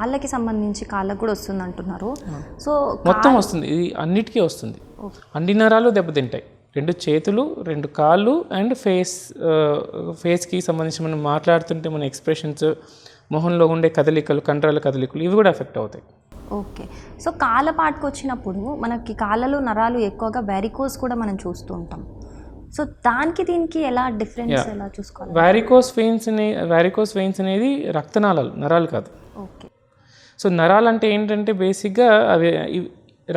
కాళ్ళకి సంబంధించి కాళ్ళకు కూడా వస్తుంది అంటున్నారు. సో మొత్తం వస్తుంది, ఇది అన్నిటికీ వస్తుంది. అన్ని నరాలు దెబ్బతింటాయి, 2 చేతులు 2 కాళ్ళు అండ్ ఫేస్కి సంబంధించి మనం మాట్లాడుతుంటే మన ఎక్స్ప్రెషన్స్, మొహంలో ఉండే కదలికలు, కండరాల కదలికలు ఇవి కూడా ఎఫెక్ట్ అవుతాయి. ఓకే. సో కాళ్ళపాటుకు వచ్చినప్పుడు మనకి కాళ్ళలో నరాలు ఎక్కువగా వారికోస్ కూడా మనం చూస్తూ ఉంటాం. సో దానికి దీనికి ఎలా డిఫరెన్స్ ఎలా చూసుకోవాలి? వారికోస్ వెయిన్స్ అనేది రక్తనాళాలు, నరాలు కాదు. ఓకే. సో నరాలు అంటే ఏంటంటే బేసిక్గా అవి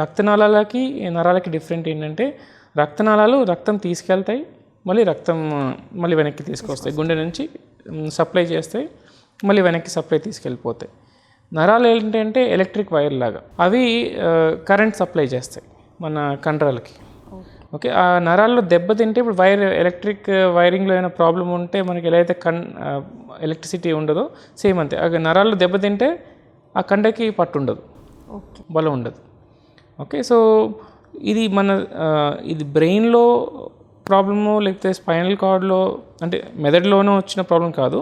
రక్తనాళాలకి నరాలకి డిఫరెంట్ ఏంటంటే రక్తనాళాలు రక్తం తీసుకెళ్తాయి, మళ్ళీ వెనక్కి తీసుకొస్తాయి, గుండె నుంచి సప్లై చేస్తాయి, మళ్ళీ వెనక్కి సప్లై తీసుకెళ్ళిపోతాయి. నరాలు ఏంటంటే ఎలక్ట్రిక్ వైర్ లాగా, అవి కరెంట్ సప్లై చేస్తాయి మన కండరాలకి. ఓకే. ఆ నరాల్లో దెబ్బతింటే ఇప్పుడు ఎలక్ట్రిక్ వైరింగ్లో ఏమైనా ప్రాబ్లం ఉంటే మనకి ఎలా అయితే ఎలక్ట్రిసిటీ ఉండదో సేమ్ అంతే, ఆ నరాల్లో దెబ్బతింటే ఆ కండకి పట్టు ఉండదు, బలం ఉండదు. ఓకే. సో ఇది బ్రెయిన్లో ప్రాబ్లమో లేకపోతే స్పైనల్ కార్డ్లో అంటే మెదడులోనో వచ్చిన ప్రాబ్లం కాదు.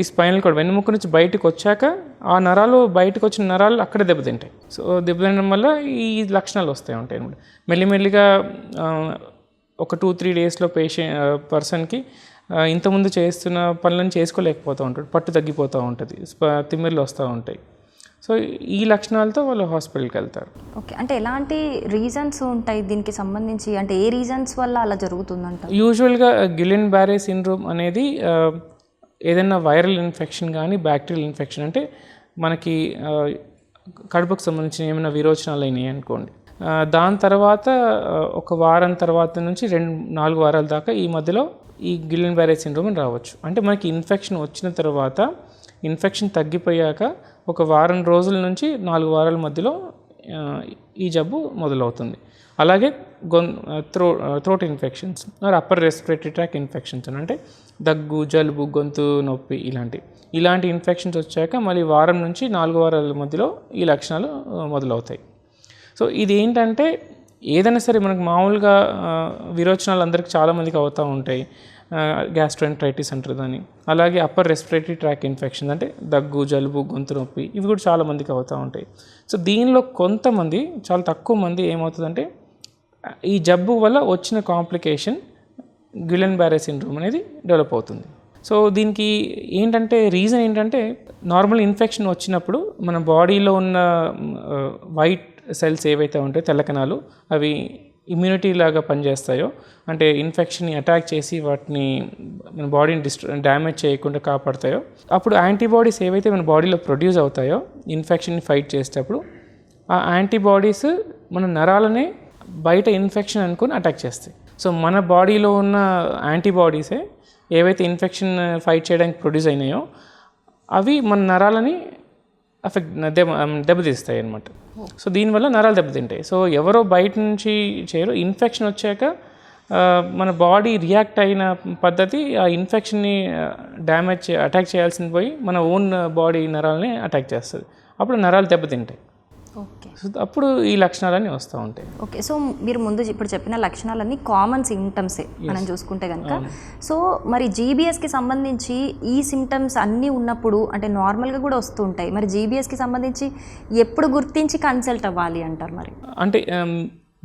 ఈ స్పైనల్ కార్డ్ వెన్నుముక్క నుంచి బయటకు వచ్చాక ఆ నరాలు బయటకు వచ్చిన నరాలు అక్కడే దెబ్బతింటాయి. సో దెబ్బతినడం వల్ల ఈ లక్షణాలు వస్తాయి ఉంటాయి అనమాట. మెల్లిమెల్లిగా ఒక 2-3 డేస్లో పర్సన్కి ఇంతకుముందు చేస్తున్న పనులను చేసుకోలేకపోతూ ఉంటాడు, పట్టు తగ్గిపోతూ ఉంటుంది, తిమ్మిర్లు వస్తూ ఉంటాయి. సో ఈ లక్షణాలతో వాళ్ళు హాస్పిటల్కి వెళ్తారు. ఓకే. అంటే ఎలాంటి రీజన్స్ ఉంటాయి దీనికి సంబంధించి, అంటే ఏ రీజన్స్ వల్ల అలా జరుగుతుందంట? యూజువల్గా గిలెన్ బారే సిండ్రోమ్ అనేది ఏదైనా వైరల్ ఇన్ఫెక్షన్ కానీ బ్యాక్టీరియల్ ఇన్ఫెక్షన్, అంటే మనకి కడుపుకు సంబంధించిన ఏమైనా విరోచనాలు అయినాయి అనుకోండి, దాని తర్వాత ఒక వారం తర్వాత నుంచి 2-4 వారాల దాకా ఈ మధ్యలో ఈ గిలెన్ బారే సిండ్రోమ్ రావచ్చు. అంటే మనకి ఇన్ఫెక్షన్ వచ్చిన తర్వాత ఇన్ఫెక్షన్ తగ్గిపోయాక ఒక వారం రోజుల నుంచి 4 వారాల మధ్యలో ఈ జబ్బు మొదలవుతుంది. అలాగే throat infections upper respiratory tract infections అంటే దగ్గు, జలుబు, గొంతు నొప్పి ఇలాంటి ఇన్ఫెక్షన్స్ వచ్చాక మళ్ళీ వారం నుంచి 4 వారాల మధ్యలో ఈ లక్షణాలు మొదలవుతాయి. సో ఇది ఏంటంటే ఏదైనా సరే మనకు మామూలుగా విరోచనాలు అందరికి చాలామందికి అవుతూ ఉంటాయి, గ్యాస్ట్రోఎంటరైటిస్ అంటారు దాన్ని. అలాగే అప్పర్ రెస్పిరేటరీ ట్రాక్ ఇన్ఫెక్షన్ అంటే దగ్గు, జలుబు, గొంతు నొప్పి ఇవి కూడా చాలామందికి అవుతూ ఉంటాయి. సో దీనిలో కొంతమంది, చాలా తక్కువ మంది ఏమవుతుందంటే ఈ జబ్బు వల్ల వచ్చిన కాంప్లికేషన్ గిలెన్ బారే సిండ్రోమ్ అనేది డెవలప్ అవుతుంది. సో దీనికి రీజన్ ఏంటంటే నార్మల్ ఇన్ఫెక్షన్ వచ్చినప్పుడు మన బాడీలో ఉన్న వైట్ సెల్స్ ఏవైతే ఉంటాయో, తెల్ల కణాలు, అవి ఇమ్యూనిటీ లాగా పనిచేస్తాయో, అంటే ఇన్ఫెక్షన్ని అటాక్ చేసి వాటిని మన బాడీని డ్యామేజ్ చేయకుండా కాపాడతాయో, అప్పుడు యాంటీబాడీస్ ఏవైతే మన బాడీలో ప్రొడ్యూస్ అవుతాయో ఇన్ఫెక్షన్ని ఫైట్ చేసేటప్పుడు, ఆ యాంటీబాడీస్ మన నరాలనే బయట ఇన్ఫెక్షన్ అనుకుని అటాక్ చేస్తాయి. సో మన బాడీలో ఉన్న యాంటీబాడీసే ఏవైతే ఇన్ఫెక్షన్ ఫైట్ చేయడానికి ప్రొడ్యూస్ అయినాయో అవి మన నరాలని దెబ్బతీస్తాయి అన్నమాట. సో దీనివల్ల నరాలు దెబ్బతింటాయి. సో ఎవరో బయట నుంచి చేయరు, ఇన్ఫెక్షన్ వచ్చాక మన బాడీ రియాక్ట్ అయిన పద్ధతి ఆ ఇన్ఫెక్షన్ని అటాక్ చేయాల్సింది పోయి మన ఓన్ బాడీ నరాలని అటాక్ చేస్తుంది. అప్పుడు నరాలు దెబ్బతింటాయి. ఓకే. సో అప్పుడు ఈ లక్షణాలన్నీ వస్తూ ఉంటాయి. ఓకే. సో మీరు ఇప్పుడు చెప్పిన లక్షణాలన్నీ కామన్ సిమ్టమ్సే మనం చూసుకుంటే కనుక. సో మరి జీబీఎస్కి సంబంధించి ఈ సిమ్టమ్స్ అన్నీ ఉన్నప్పుడు అంటే నార్మల్గా కూడా వస్తూ ఉంటాయి, మరి జీబీఎస్కి సంబంధించి ఎప్పుడు గుర్తించి కన్సల్ట్ అవ్వాలి అంటారు? మరి అంటే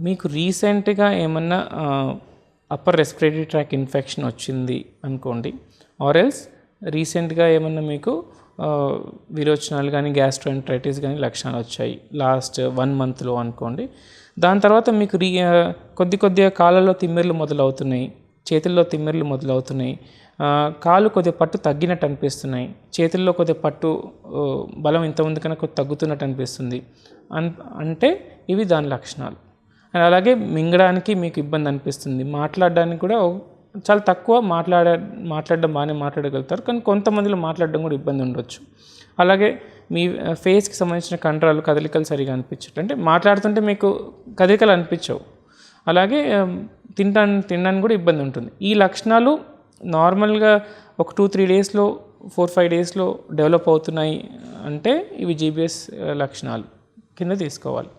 మీకు రీసెంట్గా ఏమన్నా అప్పర్ రెస్పిరేటరీ ట్రాక్ ఇన్ఫెక్షన్ వచ్చింది అనుకోండి, ఆర్ ఎల్స్ రీసెంట్గా ఏమన్నా మీకు విరోచనాలు కానీ గ్యాస్ట్రోఎంటరైటిస్ కానీ లక్షణాలు వచ్చాయి లాస్ట్ 1 మంత్లో అనుకోండి, దాని తర్వాత మీకు కొద్దిగా కాళ్ళలో తిమ్మిర్లు మొదలవుతున్నాయి, చేతుల్లో తిమ్మిర్లు మొదలవుతున్నాయి, కాళ్ళు కొద్దిగా పట్టు తగ్గినట్టు అనిపిస్తున్నాయి, చేతుల్లో కొద్దిగా పట్టు బలం ఇంతకుముందు కన్నా కొద్దిగా తగ్గుతున్నట్టు అనిపిస్తుంది అంటే ఇవి దాని లక్షణాలు. అండ్ అలాగే మింగడానికి మీకు ఇబ్బంది అనిపిస్తుంది, మాట్లాడడానికి కూడా చాలా తక్కువ మాట్లాడడం బాగానే మాట్లాడగలుగుతారు, కానీ కొంతమందిలో మాట్లాడడం కూడా ఇబ్బంది ఉండొచ్చు. అలాగే మీ ఫేస్కి సంబంధించిన కండరాలు కదలికలు సరిగా అనిపించట్టు, అంటే మాట్లాడుతుంటే మీకు కదలికలు అనిపించవు. అలాగే తినడానికి కూడా ఇబ్బంది ఉంటుంది. ఈ లక్షణాలు నార్మల్గా ఒక 2-3 డేస్లో 4-5 డేస్లో డెవలప్ అవుతున్నాయి అంటే ఇవి జీబీఎస్ లక్షణాలు కింద తీసుకోవాలి.